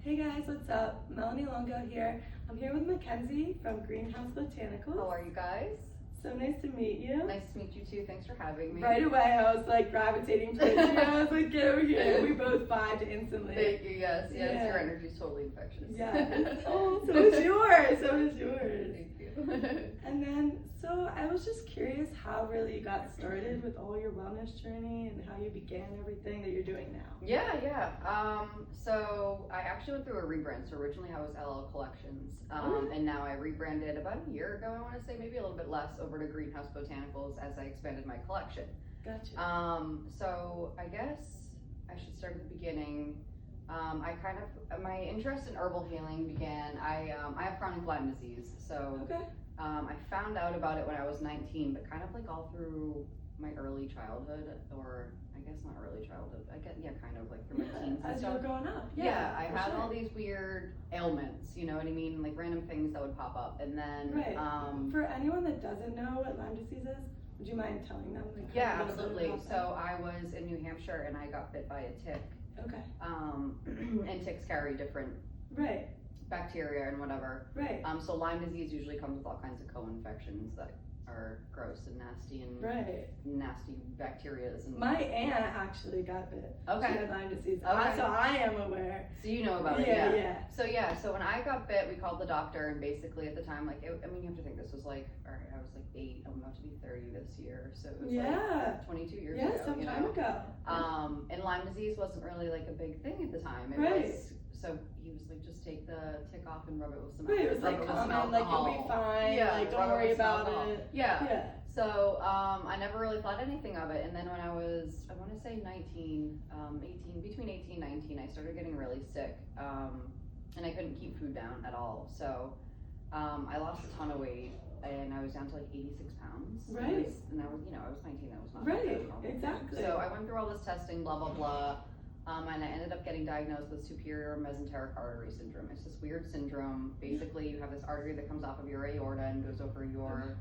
Hey guys, what's up? Melanie Longo here. I'm here with Mackenzie from Greenhouse Botanicals. How are you guys? So nice to meet you. Nice to meet you too. Thanks for having me. Right away, I was like gravitating towards you. I was like, get over here. We both vibed instantly. Thank you. Yes. Yeah. Your energy's totally infectious. Yeah. Oh, so is yours. So is yours. Thank you. And then, so I was just curious how really you got started with all your wellness journey and how you began everything that you're doing now. Yeah. So I actually went through a rebrand. So originally I was LL Collections, and now I rebranded about a year ago. I want to say maybe a little bit less over to Greenhouse Botanicals as I expanded my collection. Gotcha. So I guess I should start at the beginning. My interest in herbal healing began. I have chronic Lyme disease, so Okay. I found out about it when I was 19, but kind of like all through my early childhood, or I guess not early childhood. Kind of like through my teens and As you stuff. were growing up. Yeah, I for had sure. all these weird ailments, you know what I mean, like random things that would pop up, and then Right. For anyone that doesn't know what Lyme disease is, would you mind telling them? Like, yeah, a little bit absolutely. about So I was in New Hampshire and I got bit by a tick. that? Okay. And ticks carry different Right. bacteria and whatever. Right. So Lyme disease usually comes with all kinds of co-infections that are gross and nasty nasty bacterias. And My aunt actually got bit. Okay. She had Lyme disease. Okay. So I am aware. So you know about it, Yeah. So when I got bit, we called the doctor, and basically at the time, you have to think this was like, all right, I was like 8, I'm about to be 30 this year, so it was like 22 years ago. Yeah, some time ago. And Lyme disease wasn't really like a big thing at the time. It Right. was, so he was like, just take the tick off and rub it with some Right, it was rub like with some common, like you'll be alcohol. fine, Yeah, like don't rub it worry with some about alcohol. it. Yeah. Yeah. So I never really thought anything of it, and then when I was, I want to say 19, 18, between 18 and 19, I started getting really sick, and I couldn't keep food down at all. So I lost a ton of weight, and I was down to like 86 pounds. Right. And I was 19. That was not Right. professional. Exactly. So I went through all this testing, blah blah blah. And I ended up getting diagnosed with superior mesenteric artery syndrome. It's this weird syndrome. Basically, you have this artery that comes off of your aorta and goes over your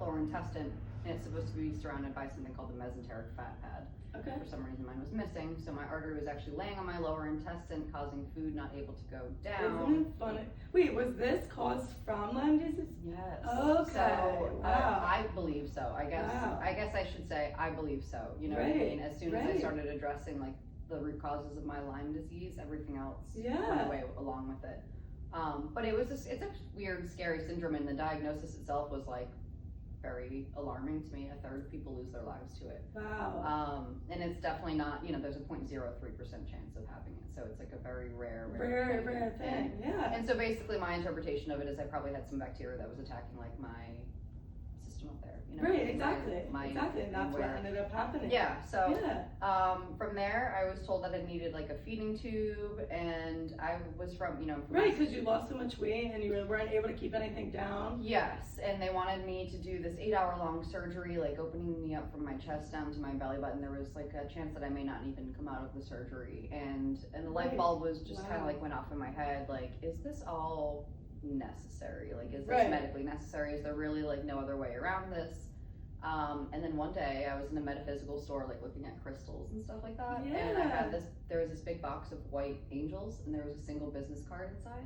lower intestine, and it's supposed to be surrounded by something called the mesenteric fat pad. Okay. For some reason, mine was missing, so my artery was actually laying on my lower intestine, causing food not able to go down. Isn't it funny? Wait, was this caused from Lyme disease? Yes. Okay. So Wow. I believe so. I guess. Wow. I guess I should say I believe so. You know what I Right, mean? As soon as I right. started addressing like the root causes of my Lyme disease, everything else Yeah. went away along with it. But it's a weird, scary syndrome, and the diagnosis itself was like very alarming to me. A third of people lose their lives to it. Wow. And it's definitely not, there's a 0.03% chance of having it. So it's like a very rare Rare thing. Yeah. And so basically my interpretation of it is I probably had some bacteria that was attacking like my system up there, Right, exactly. my Exactly. And that's what where- ended up happening. Yeah, so Yeah. from there I was told that I needed like a feeding tube, and I was from Right, because you lost so much weight and you weren't able to keep anything down. Yes, and they wanted me to do this 8-hour-long surgery, like opening me up from my chest down to my belly button. There was like a chance that I may not even come out of the surgery, and the light Right. bulb was just kind Wow. of like went off in my head, like, is this all necessary? Like, is this Right. medically necessary? Is there really like no other way around this? And then one day I was in a metaphysical store, like looking at crystals and stuff like that, and I had there was this big box of white angels, and there was a single business card inside,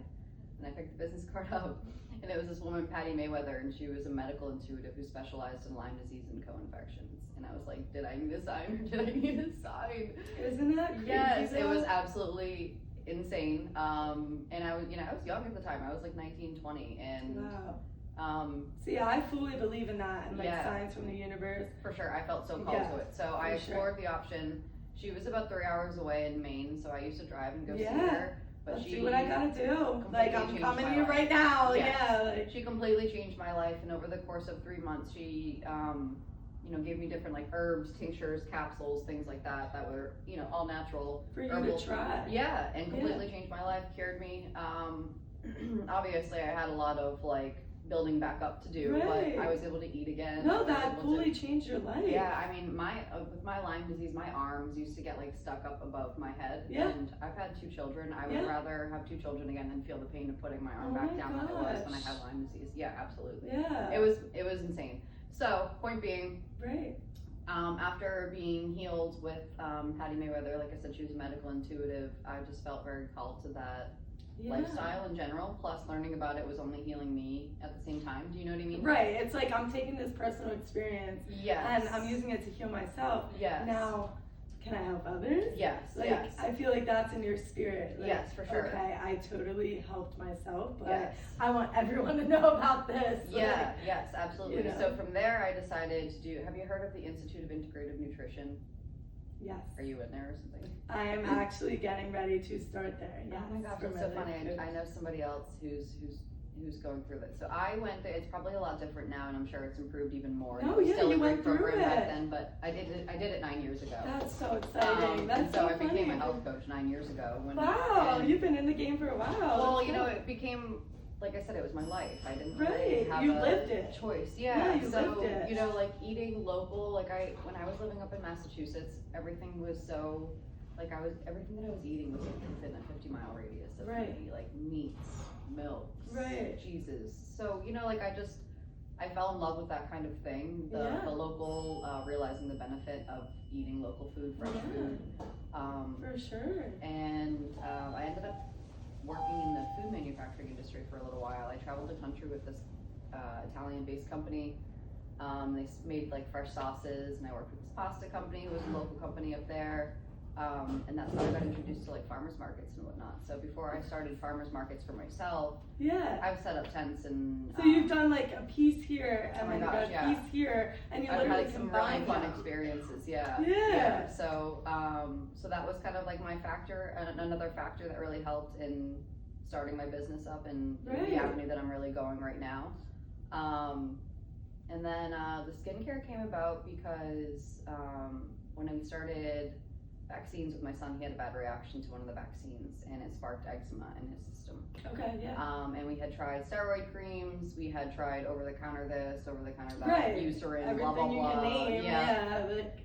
and I picked the business card up, and it was this woman, Patty Mayweather, and she was a medical intuitive who specialized in Lyme disease and co-infections, and I was like, did I need a sign, or did I need a sign? Isn't that crazy? Yes, it though? was absolutely insane, and I was young at the time, I was like 19, 20, and Wow. See, I fully believe in that and like Yeah. signs from the universe. for sure, I felt so called Yeah, to it, so I for explored the option. She was about 3 hours away in Maine, so I used to drive and go see Yeah. her, but Let's she see what I gotta do. Like, I'm changed coming my to you life. right now. Yes. Yeah. Like, She completely changed my life, and over the course of 3 months, she, gave me different like herbs, tinctures, capsules, things like that were, all natural. for you herbal. to try. Yeah, and completely changed my life, cured me. Obviously, I had a lot of like building back up to do, Right. but I was able to eat again. I No, was that able to- fully changed your life. Yeah, I mean, with my Lyme disease, my arms used to get like stuck up above my head. Yeah. And I've had 2 children. I would Yeah. rather have 2 children again than feel the pain of putting my arm Oh back my down than it was when I gosh. had Lyme disease. Yeah, absolutely. Yeah. It was insane. So, point being, Right. After being healed with Patty Mayweather, like I said, she was a medical intuitive. I just felt very called to that lifestyle in general. Plus, learning about it was only healing me at the same time. Do you know what I mean? Right. It's like I'm taking this personal experience and I'm using it to heal myself. Yes. Now, can I help others? Yes. Like, yes. I feel like that's in your spirit. Like, Yes, for sure. Okay, I totally helped myself, but Yes. I want everyone to know about this. Yeah. Yes. Absolutely. You know. So from there, I decided to do. Have you heard of the Institute of Integrative Nutrition? Yes. Are you in there or something? I am actually getting ready to start there. Yes, Oh my gosh, for it's my so life funny. coach. I know somebody else who's going through this. So I went there. It's probably a lot different now, and I'm sure it's improved even more. No, It was yeah, still you a great went through program it. back then, but I did it 9 years ago. That's so exciting. That's and so I funny. became a health coach 9 years ago. Wow, and- you've been in the game for a while. Well, That's you know, good. it became, like I said, it was my life. I didn't Right, really have you a lived it. choice. Yeah, Yeah, you so lived it. you know, like eating local. Like when I was living up in Massachusetts, everything was so. Like everything that I was eating was like within a 50-mile radius of Right. me, like meats, milks, Right. cheeses. So, you know, like I fell in love with that kind of thing. The local, realizing the benefit of eating local food, fresh food. For sure. And I ended up working in the food manufacturing industry for a little while. I traveled the country with this Italian-based company. They made like fresh sauces, and I worked with this pasta company, who was a local company up there. And that's how I got introduced to like farmers markets and whatnot. So before I started farmers markets for myself, Yeah. I've set up tents and. So you've done like a piece here and Oh my then gosh, a piece here, and you I've literally had some combine really fun them. experiences. Yeah. Yeah. So so that was kind of like my factor, another factor that really helped in starting my business up and Right. the avenue that I'm really going right now. And then the skincare came about because when I started vaccines with my son, he had a bad reaction to one of the vaccines, and it sparked eczema in his system. Okay, yeah. And we had tried steroid creams, we had tried over-the-counter this, over-the-counter that, Right. Eucerin, Everything blah, blah, you blah. can name, yeah. Like,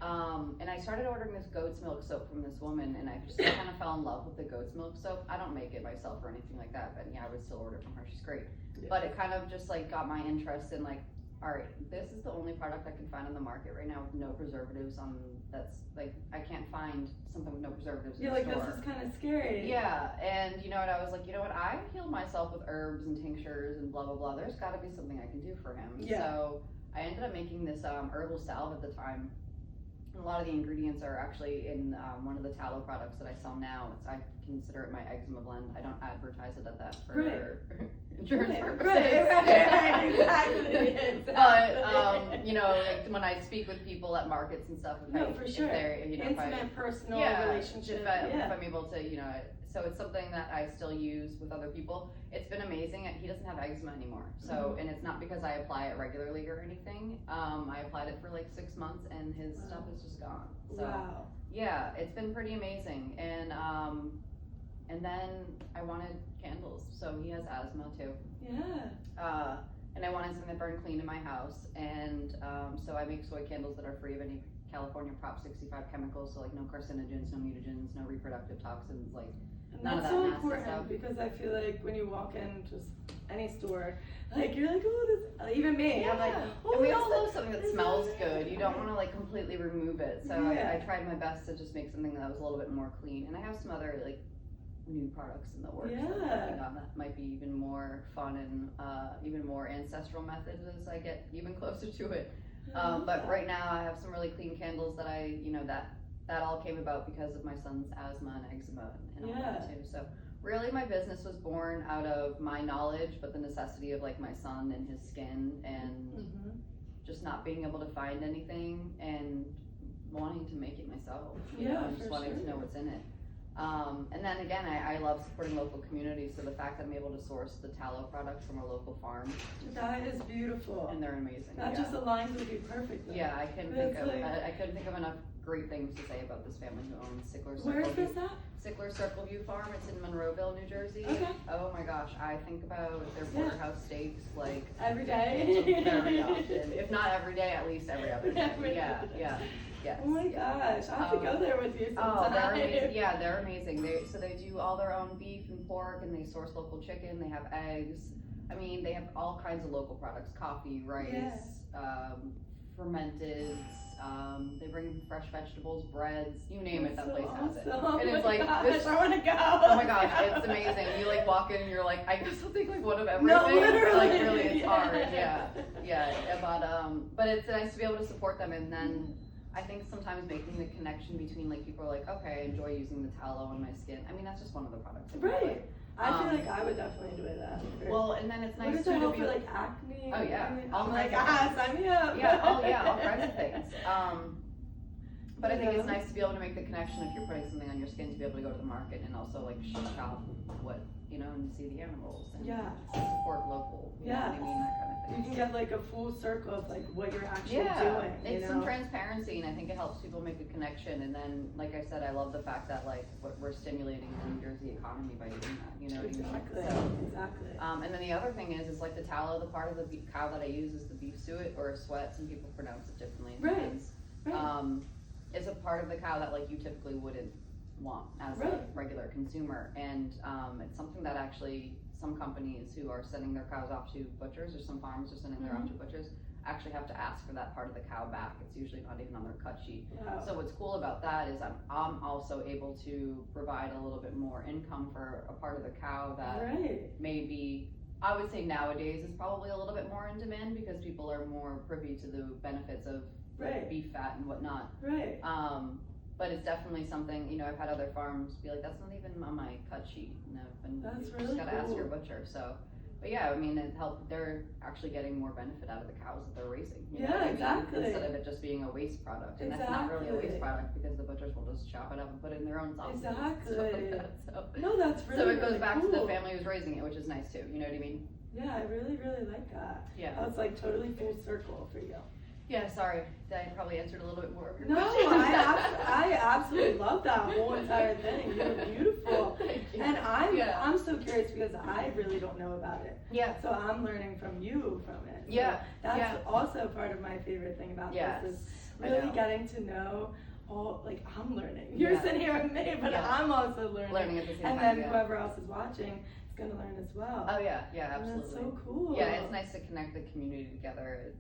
And I started ordering this goat's milk soap from this woman, and I just kind of fell in love with the goat's milk soap. I don't make it myself or anything like that, but yeah, I would still order it from her. She's great. Yeah. But it kind of just like got my interest in like, all right, this is the only product I can find on the market right now with no preservatives on. That's like, I can't find something with no preservatives in you're the like, store. this is kind of scary. Yeah, and you know what, I was like, you know what, I healed myself with herbs and tinctures and blah, blah, blah. There's gotta be something I can do for him. Yeah. So I ended up making this herbal salve at the time. And a lot of the ingredients are actually in one of the tallow products that I sell now. I consider it my eczema blend. I don't advertise it at that for insurance purposes. Right, exactly. But you know, like when I speak with people at markets and stuff, For sure. if they're, you know, Intimate, personal relationship. if I'm able to, you know, so it's something that I still use with other people. It's been amazing. He doesn't have eczema anymore. So, and it's not because I apply it regularly or anything. I applied it for like 6 months, and his stuff is just gone. So, Wow. yeah, it's been pretty amazing. And then I wanted candles. So he has asthma too. Yeah. And I wanted something that burned clean in my house. And so I make soy candles that are free of any California Prop 65 chemicals. So like no carcinogens, no mutagens, no reproductive toxins, like And none of that's that so nasty important stuff. because I feel like when you walk in just any store, like you're like, oh, this. Even me, I'm like, oh, and we this all is- love something that this is smells really good. You don't want to like completely remove it. So Yeah. I tried my best to just make something that was a little bit more clean. And I have some other like new products in the works that I'm Yeah. working on that might be even more fun and even more ancestral methods as I get even closer to it. But right now I have some really clean candles that that all came about because of my son's asthma and eczema and all that too. So really my business was born out of my knowledge, but the necessity of like my son and his skin and just not being able to find anything and wanting to make it myself. You know, and just wanting to know what's in it. And then again, I love supporting local communities, so the fact that I'm able to source the tallow products from a local farm, That is beautiful. and they're amazing. That just aligns with you perfectly. Yeah, I couldn't That's think of like- I couldn't think of enough great things to say about this family who owns Sickler Circle Where is View. this at? Sickler Circle View Farm. It's in Monroeville, New Jersey. Okay. Oh my gosh, I think about their porterhouse steaks like Every day. very often. If not every day, at least every other day. Every Yeah, other day. yeah. Yes. Oh my gosh, I have to go there with you sometime. Oh, they're amazing. Yeah, they're amazing. They do all their own beef and pork, and they source local chicken. They have eggs. I mean, they have all kinds of local products: coffee, rice, fermented. They bring in fresh vegetables, breads, you name it. That so place has it. awesome. And it's Oh my like gosh, this. I want to go. Oh my gosh, it's amazing. You like walk in and you're like, I guess I'll take like one of everything. No, literally. Like really, it's hard. Yeah. But it's nice to be able to support them, and then I think sometimes making the connection between like people are like, okay, I enjoy using the tallow on my skin. I mean, that's just one of the products. Right. I feel like I would definitely enjoy that. Well, and then it's nice what does too it to help be for like acne? Oh, yeah. All I'm like, kinds of sign me up. all kinds of things. But I think it's nice to be able to make the connection if you're putting something on your skin, to be able to go to the market and also like shop what, and see the animals and support local. You know what I mean? That kind of thing. You can get like a full circle of like what you're actually doing. It's some transparency, and I think it helps people make a connection. And then, like I said, I love the fact that like we're stimulating the New Jersey economy by doing that. You know what I mean? Exactly. And then the other thing is like the tallow. The part of the cow that I use is the beef suet or sweat. Some people pronounce it differently. Right. It's a part of the cow that like you typically wouldn't want as a regular consumer, and it's something that actually some companies who are sending their cows off to butchers, or some farms are sending their off to butchers, actually have to ask for that part of the cow back. It's usually not even on their cut sheet. Wow. So what's cool about that is I'm also able to provide a little bit more income for a part of the cow that maybe I would say nowadays is probably a little bit more in demand, because people are more privy to the benefits of beef fat and whatnot. But it's definitely something, I've had other farms be like, that's not even on my cut sheet. And That's you really just gotta ask cool. your butcher. So, but yeah, I mean, they're actually getting more benefit out of the cows that they're raising. You know what I mean? Exactly. Instead of it just being a waste product. And that's not really a waste product, because the butchers will just chop it up and put it in their own sauces. Exactly. Like that. So, no, that's really so it goes back cool. to the family who's raising it, which is nice too. You know what I mean? Yeah, I really, really like that. Yeah. That's like totally full circle for you. Yeah, sorry. I probably answered a little bit more of your No, question. I absolutely love that whole entire thing. You're beautiful. Thank you. And I'm so curious, because I really don't know about it. Yeah. So I'm learning from you from it. So Yeah. That's also part of my favorite thing about this is really getting to know all, like, I'm learning. You're sitting here with me, but I'm also learning. Learning at the same and time. then whoever else is watching is gonna learn as well. Oh yeah, absolutely. That's so cool. Yeah, it's nice to connect the community together.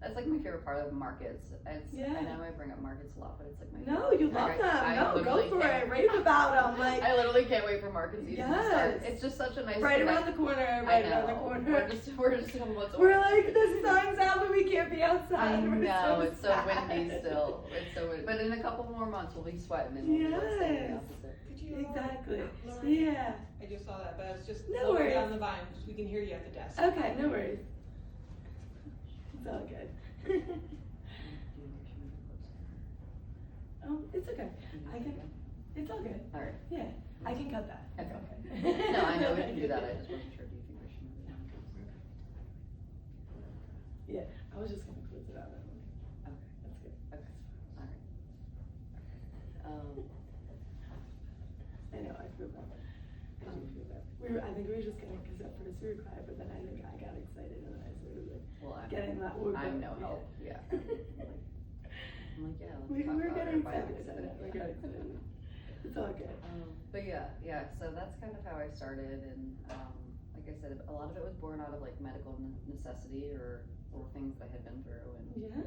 That's like my favorite part of markets. I know I bring up markets a lot, but it's like my favorite. No, you love them. No, go for it. Rave about them. Like, I literally can't wait for market season to start. It's just such a nice around the corner. Right around the corner. We're just doing what's We're like, the sun's out, but we can't be outside. I know, so it's so windy still. It's so windy. But in a couple more months, we'll be sweating and we'll be the opposite. Could you Exactly. Lauren? Yeah. I just saw that, but I was just No worries. on the vine, because we can hear you at the desk. Okay, no worries. It's all good. It's okay. It's all good. All right. Yeah, I can cut that. Okay. It's okay. No, I know we can do that. I just wasn't sure. Do you think we should move it down? Yeah, I was just gonna close it out. Okay. That's good. Okay. All right. I know, I feel bad. I do feel bad. I think we were just gonna, because at first we were quiet, but then I think I got excited and then I started like getting that word. I'm no help. Yeah. I'm like, yeah, let's We talk were about getting it. Why am I excited. We got excited. It's all good. But yeah, so that's kind of how I started, and like I said, a lot of it was born out of like medical necessity or things that I had been through. And Yeah.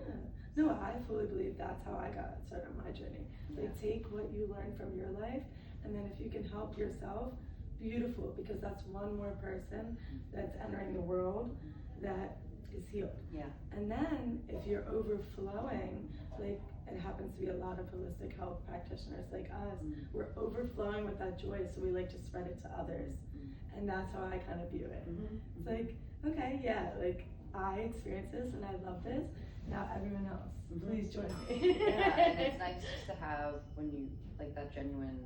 No, I fully believe that's how I got started on my journey. Like, take what you learned from your life, and then if you can help yourself, beautiful, because that's one more person that's entering the world that is healed. Yeah. And then if you're overflowing, like it happens to be a lot of holistic health practitioners like us, we're overflowing with that joy, so we like to spread it to others. And that's how I kind of view it. It's like, okay, yeah, like I experienced this and I love this, now everyone else, please join me. Yeah, and it's nice just to have when you like that genuine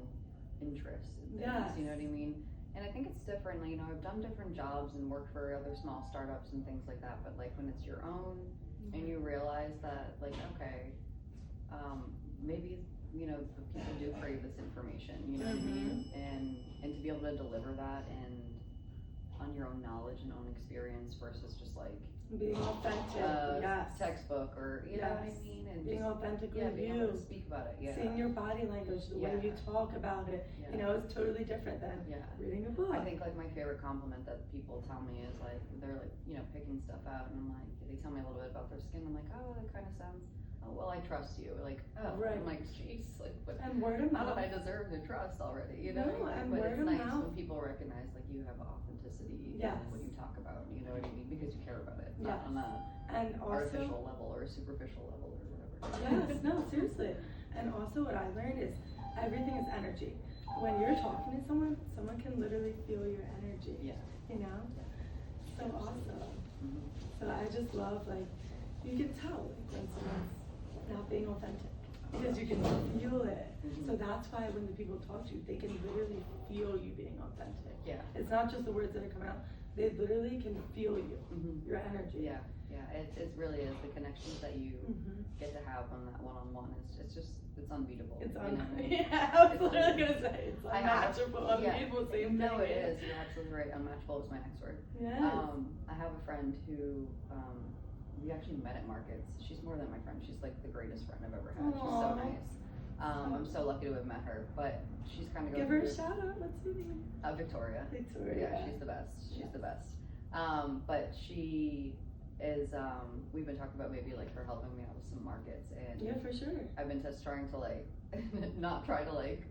interest in things, you know what I mean? And I think it's different, you know, I've done different jobs and worked for other small startups and things like that, but like when it's your own and you realize that like, okay, maybe, you know, the people do crave this information, you know what I mean? And to be able to deliver that and on your own knowledge and own experience versus just like Being authentic, yes. textbook, or you know what I mean, and being just, authentically being able to you. speak about it, Seeing your body language, the way you talk about it, Yeah. you know, it's totally different than reading a book. I think like my favorite compliment that people tell me is like they're like, you know, picking stuff out, and I'm like, they tell me a little bit about their skin. I'm like, oh, that kind of sounds. Oh well, I trust you. Like, oh, I'm like, jeez, like, what? And word of How mouth. did I deserve the trust already? You know. No, and but word it's of nice mouth. when people recognize like you have authenticity in what you talk about. You know what I mean? Because you care about it, not on a and also, artificial level or a superficial level or whatever. Yes, no, seriously. And also what I learned is everything is energy. When you're talking to someone, someone can literally feel your energy. Yeah. You know? So awesome. Mm-hmm. So I just love, like, you can tell like, when someone's not being authentic. Because you can feel it. Mm-hmm. So that's why when the people talk to you, they can literally feel you being authentic. Yeah. It's not just the words that are coming out. They literally can feel you, your energy. Yeah, yeah, it really is. The connections that you get to have on that one-on-one it's unbeatable. It's Yeah, I was literally gonna say it's I have- unmatchable. Unbeatable, same No, thing. it is. You're absolutely right. Unmatchable is my next word. Yes. I have a friend who we actually met at markets. She's more than my friend. She's like the greatest friend I've ever had. She's so Aw. nice. I'm so lucky to have met her. But she's kind of Give her a shout out. What's her name? Victoria. Victoria. Yeah, she's the best. She's the best. But she is, we've been talking about maybe like her helping me out with some markets, and Yeah, for sure. I've been just trying to like, not try to like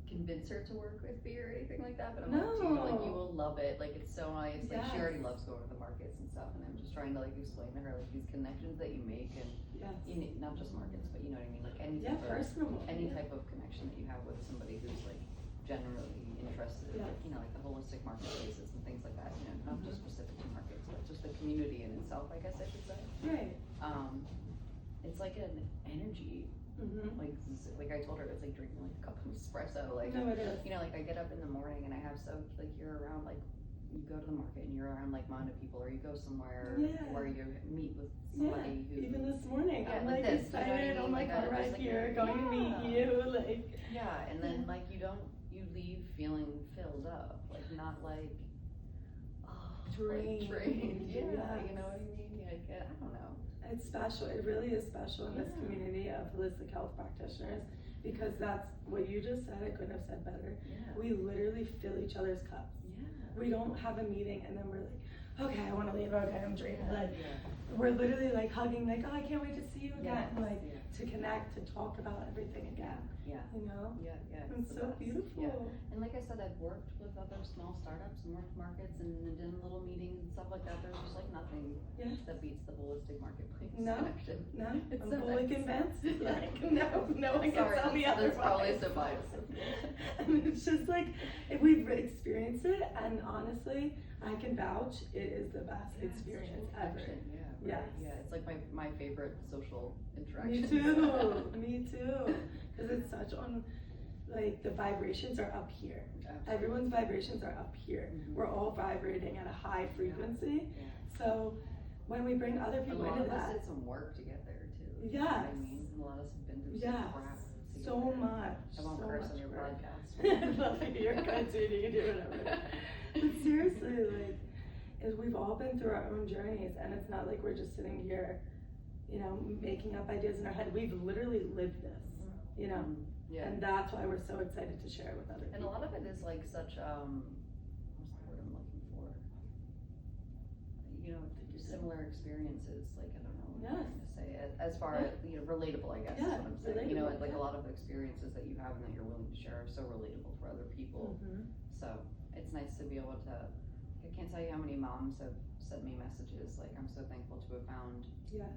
convince her to work with me or anything like that, but I'm like, dude, like you will love it, like it's so nice, like she already loves going to the markets and stuff, and I'm just trying to like explain to her like these connections that you make, and you need, not just markets, but you know what I mean, like any type any type of connection that you have with somebody who's like generally interested in like, you know, like the holistic marketplaces and things like that, you know, not just specific to markets, but just the community in itself, I guess I should say. Right. It's like an energy, like I told her, it's like drinking like a cup of espresso, like, No, it is. you know, like I get up in the morning and I have like you're around, like you go to the market and you're around like-minded people, or you go somewhere where you meet with somebody who. Even this morning, I'm like this, excited, I'm like, all right, here, going to meet you, like. Yeah, and then like you leave feeling filled up, like not like, Drained. Yeah, you know what I mean? Like, I don't know. It's special. It really is special in this community of holistic health practitioners, because that's what you just said. I couldn't have said better. Yeah. We literally fill each other's cups. Yeah. We don't have a meeting and then we're like, okay, I want to leave. Okay, I'm drained. Like, we're literally like hugging, like, oh, I can't wait to see you again. Like, to connect, to talk about everything again. Yeah. You know? Yeah. It's so beautiful. Yeah. And like I said, I've worked with other small startups and worked markets and done little meetings and stuff like that. There's just like nothing that beats the holistic marketplace connection. No, It's I'm so fully nice. convinced. Like, no one can tell me That's otherwise. probably so biased. I mean, it's just like, if we've experienced it, and honestly, I can vouch, it is the best experience ever. Yeah, it's like my favorite social interaction. Me too, me too. Because it's such on, like, the vibrations are up here. Absolutely. Everyone's vibrations are up here. We're all vibrating at a high frequency. So when we bring other people into that. A lot of us did some work to get there too. Yes. You know what I mean? And a lot of us have been through some crap. So much. I won't so curse much on your work. podcast. You're good, dude. You can do whatever. But seriously, like, we've all been through our own journeys, and it's not like we're just sitting here, you know, making up ideas in our head. We've literally lived this, you know. Yeah. And that's why we're so excited to share it with other people. And a lot of it is like such what's the word I'm looking for? You know, similar experiences. Like, I don't know what I'm trying to say. As far as, you know, relatable, I guess is what I'm saying. You know, like a lot of the experiences that you have and that you're willing to share are so relatable for other people. So it's nice to be able to. I can't tell you how many moms have sent me messages like, I'm so thankful to have found. Yes.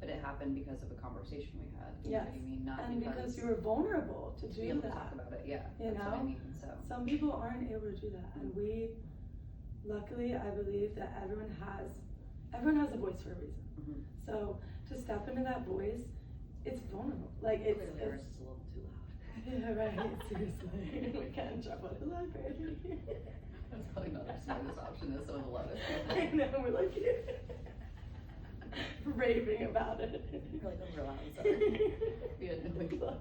But it happened because of a conversation we had. Yes. You know what I mean? Not and because you were vulnerable to do be able that. to talk about it. Yeah. You that's know? what I mean. So. Some people aren't able to do that, and luckily, I believe that everyone has a voice for a reason. So to step into that voice, it's vulnerable. Like it's a little too loud. Yeah, right. Seriously, we got in trouble to laugh earlier. That's probably not our smartest option. That's some of the loudest. I know, we're like raving about it. You're like, oh, I'm sorry. We had no idea.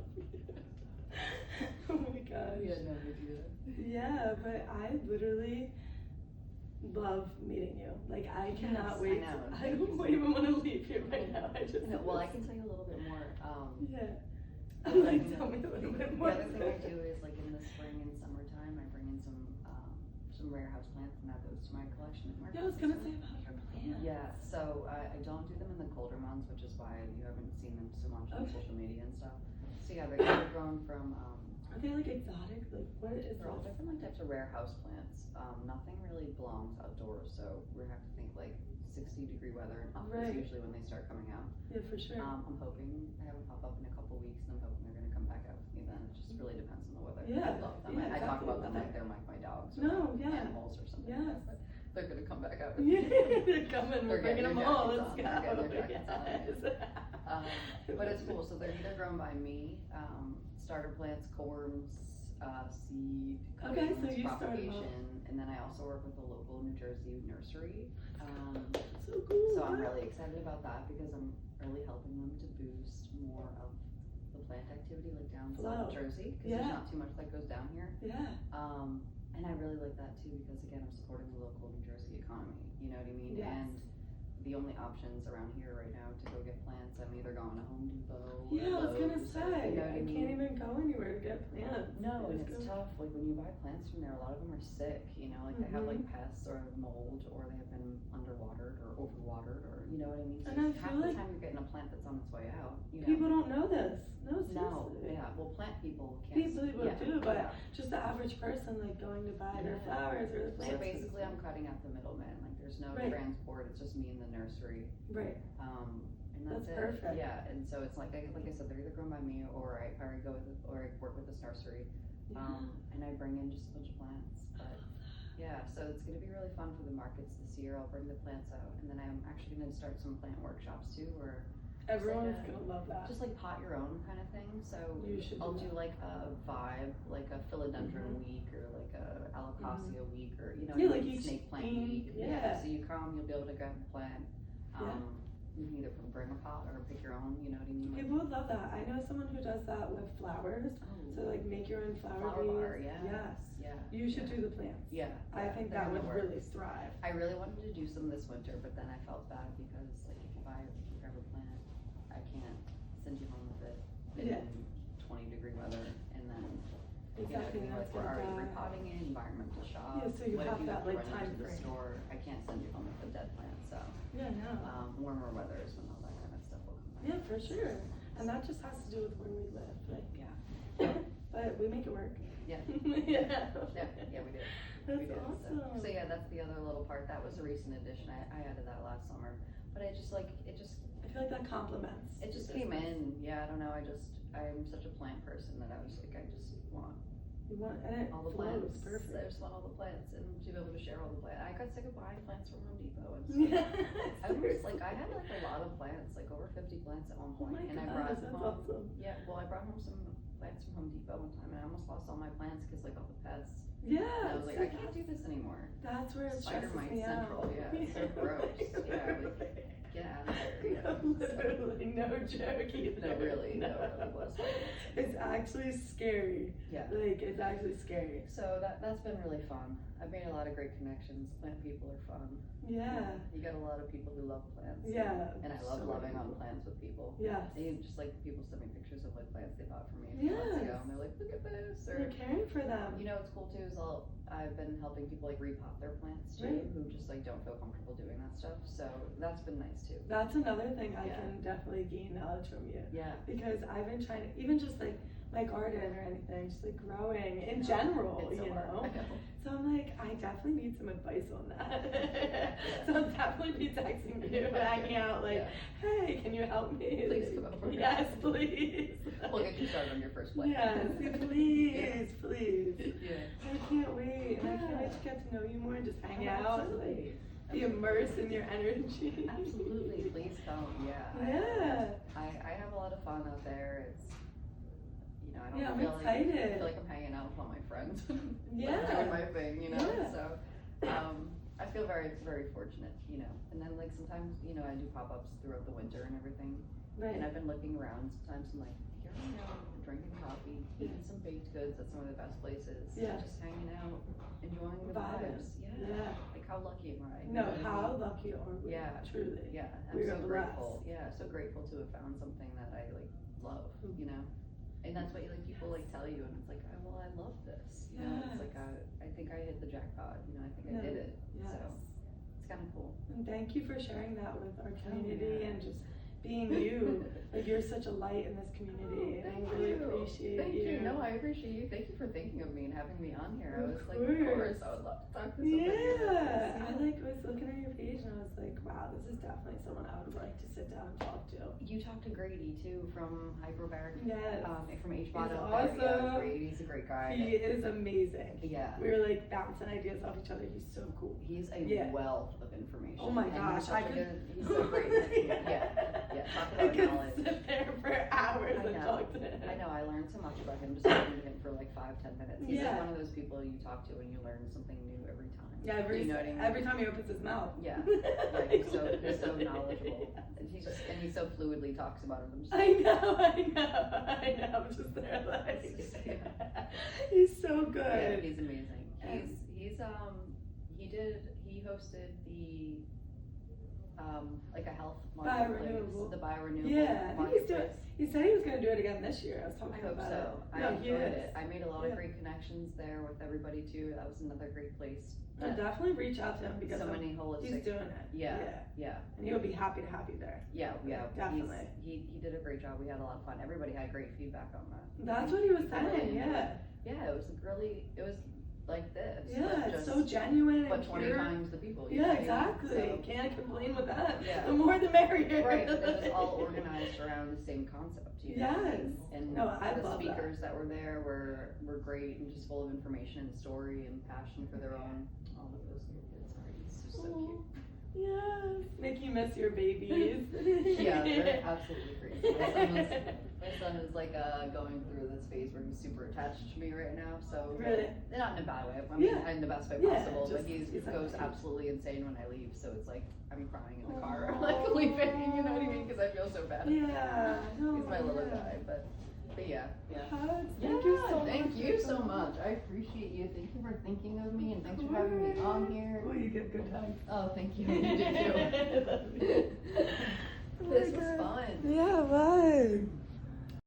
Oh my gosh. We had no idea. Yeah, but I literally, love meeting you. Like, I cannot Yes, wait. I know. I don't even want to leave here right now. I just. No, well, I can tell you a little bit more. Yeah. Well, Like, I- tell me a little bit The more. other thing I do is like in the spring and summertime, I bring in some rare house plants and add those to my collection. At Yeah, I was gonna say about your plants. Yeah, so I don't do them in the colder months, which is why you haven't seen them so much on Okay. social media and stuff. So yeah, they're grown from, Are they like exotic? Like, what is they're all this? different like types of rare house plants. Nothing really belongs outdoors, so we have to think like 60-degree weather and up Right. is usually when they start coming out. Yeah, for sure. I'm hoping I have a pop up in a couple weeks, and I'm hoping they're gonna come back out with me then. It just really depends on the weather. Yeah, I love them. yeah, I talk exactly, about them weather. like they're like my dogs or No, my yeah. animals or something. Yes. Like that, but they're gonna come back out. Yeah, they're coming. We're They're bringing getting them their all. Let's jackets go. on. They're getting their jackets on. Yes. But it's cool. So they're either grown by me, starter plants, corms, seed, Okay, so cuttings, you start 'em up. propagation, and then I also work with a local New Jersey nursery. So cool. So I'm yeah. really excited about that because I'm really helping them to boost more of the plant activity like down Flow. South Jersey because Yeah. there's not too much that goes down here. Yeah. And I really like that too because again I'm supporting the local New Jersey economy. You know what I mean? Yes. And the only options around here right now to go get plants, I'm either going to Home Depot. Yeah, I was gonna Lowe's, say, you know what I I mean? can't even go anywhere to get plants. No, and Just it's go- tough. Like when you buy plants from there, a lot of them are sick. You know, like they have like pests or mold, or they have been underwatered or overwatered, or you know what I mean. So And I half feel the like time you're getting a plant that's on its way out. You know? People don't know this. No, seriously. No, yeah. Well, plant people can't. People yeah, do, but yeah. just the average person, like going to buy their Yeah. flowers or the plants. So basically, I'm cutting out the middleman. Like there's no Right. transport. It's just me in the nursery. Right. And that's, That's it. perfect. Yeah, and so it's like I said, they're either grown by me or I go with or I work with this nursery. Yeah. And I bring in just a bunch of plants. But yeah, so it's gonna be really fun for the markets this year. I'll bring the plants out, and then I'm actually gonna start some plant workshops too, where Everyone's like gonna love that. just like pot your own kind of thing. So You should I'll do do that. like a vibe, like a philodendron Mhm. week or like a alocasia week or you know Yeah, like each snake plant theme, week. yeah. So you come, you'll be able to grab a plant. Yeah. You can either bring a pot or pick your own. You know what I mean? Like, People would love that. I know someone who does that with flowers. So like make your own flower Flower beads. bar, yeah. Yes. yeah. You should do the plants. Yeah. I yeah, think they're that in the would works. really thrive. I really wanted to do some this winter, but then I felt bad because like if you buy a rubber plant, I can't send you home with it in Yeah. 20-degree weather, and then Exactly. you know, That's like we're already gonna die. repotting it, environmental shock. Yeah, so you what have if you that, have to like, run time into the frame. store? I can't send you home with a dead plant, so Yeah, no. warmer weather is when all that kind of stuff will come back. Yeah, for sure. And that just has to do with where we live. Like, Yeah. but we make it work. Yeah. Yeah. Yeah, we did. That's We did, awesome. So yeah, that's the other little part. That was a recent addition. I added that last summer, but I just like it. I feel like that compliments. It just the came business. in. Yeah, I don't know. I'm such a plant person that I was like, I just want You want, and it all the flows plants. perfect. I just want all the plants and to be able to share all the plants. I got sick of buying plants from Home Depot and stuff. Yeah. I was like, I had like a lot of plants, like over 50 plants at one Oh point, my and I gosh, brought that's home. awesome. Yeah, well, I brought home some plants from Home Depot one time, and I almost lost all my plants because like all the pests. Yeah. And I was like, I see, can't do this anymore. That's where it Spider stresses mite me central, out. yeah, it's so gross. Yeah, like, get out of there. You know, Literally, no joke either. No, really, no, really was. It's actually scary. Yeah. Like, it's actually scary. So that's been really fun. I've made a lot of great connections. Plant people are fun. Yeah. You got a lot of people who love plants. Yeah. And I love so loving cool. on plants with people. Yes. And just like people send me pictures of like plants they bought from me a few months ago, Yes. and they're like, look at this. Or You're caring for them. you know what's cool too is I've been helping people like repot their plants too, Right. who just like don't feel comfortable doing that stuff. So that's been nice too. That's another thing I Yeah. can definitely gain knowledge from you. Yeah. Because I've been trying to, even just like my garden or anything, just like growing in No, general, it's so you hard. know? I know. So I'm like, I definitely need some advice on that. So I'll definitely be texting you, hanging out, like, Yeah. hey, can you help me? Please come over. Yes, please. We'll get you started on your first plant. Yes, please, please. Yeah. I can't wait. And I can't wait to get to know you more and just hang out and like Absolutely. be immersed in your energy. Absolutely, please come. Yeah. Yeah. I have a lot of fun out there. It's I don't Yeah, I'm feel like I excited. feel like I'm hanging out with all my friends. Yeah. Like, doing my thing, Yeah. So I feel very, very fortunate, And then like sometimes, I do pop-ups throughout the winter and everything. Right. And I've been looking around sometimes and like, here I am, drinking coffee, eating some baked goods at some of the best places. Yeah. Just hanging out, enjoying the Vibing. vibes. Yeah. Like how lucky am I? You No, know what I how mean? lucky are we? Yeah. Truly. Yeah, I'm We are so grateful. blessed. Yeah, so grateful to have found something that I like love, you know? And that's what like people like tell you, and it's like, oh, well, I love this. You know, it's like I think I hit the jackpot. You know, I think I did it. Yes. So it's kind of cool. And thank you for sharing that with our community and just being you. Like you're such a light in this community, and I really appreciate Thank you. you. No, I appreciate you. Thank you for thinking of me and having me on here. I Of was like, of course, course. I would love to talk to somebody. Yeah, I About like was looking at your page and I was like, wow, this is definitely someone I would like to sit down and talk to. You talked to Grady too from Hyperbaric. Yes. From H He's Bottom. awesome. Yeah, Grady's a great guy. He is amazing. Yeah. We were like bouncing ideas off each other. He's so cool. He's a Yeah. wealth of information. Oh my and gosh, he's such I a could. good, he's so great. Yeah. Talk I about could knowledge. sit there for hours I and know. talk to him. I know, I learned so much about him just talking to him for like 5-10 minutes. He's Yeah. like one of those people you talk to and you learn something new every time. Yeah, you know what I mean? every time he opens his mouth. Yeah. Yeah, he's so knowledgeable. And he so fluidly talks about it. I'm just I know. I'm just there like, he's so good. Yeah, he's amazing. And- He hosted the like a health marketplace, Biorenewable. the biorenewable Yeah, I think he's doing. marketplace. He said he was going to do it again this year. I was talking I hope about so. it. I No, he enjoyed is. it. I made a lot Yeah. of great connections there with everybody too. That was another great place. So definitely reach out to him because so many holistic. he's doing it. Yeah. And he'll be happy to have you there. Yeah. Definitely. He did a great job. We had a lot of fun. Everybody had great feedback on that. That's what he was I really saying. enjoyed Yeah. Yeah, it was like this. Yeah, but it's just, so genuine but and 20 pure. times the people. you Yeah, know what I mean? exactly. So- Can't complain with that. Yeah. The more the merrier. Right, but it was all organized around the same concept. You know? Yes. And No, I the love that. speakers that were there were great and just full of information and story and passion for their own. All of those little kids. Sorry, it's just so Oh, yes. Make you miss your babies. cute. Yeah, they're absolutely crazy. My son is like going through this phase where he's super attached to me right now. So Really? not in a bad way. I mean, Yeah. in the best way Yeah, possible. But just- he he's goes like- absolutely insane when I leave. So it's like I'm crying in the car, Aw. like leaving. You know what I mean? Because I feel so bad. Yeah. No, He's my little yeah. guy, but yeah. Hugs. Yeah, Thank you so much. thank you for so coming. much. I appreciate you. Thank you for thinking of me, and thanks for having me on here. Oh, you get good hugs. Oh, thank you. You did too. Oh my This was God. fun. Yeah, it was.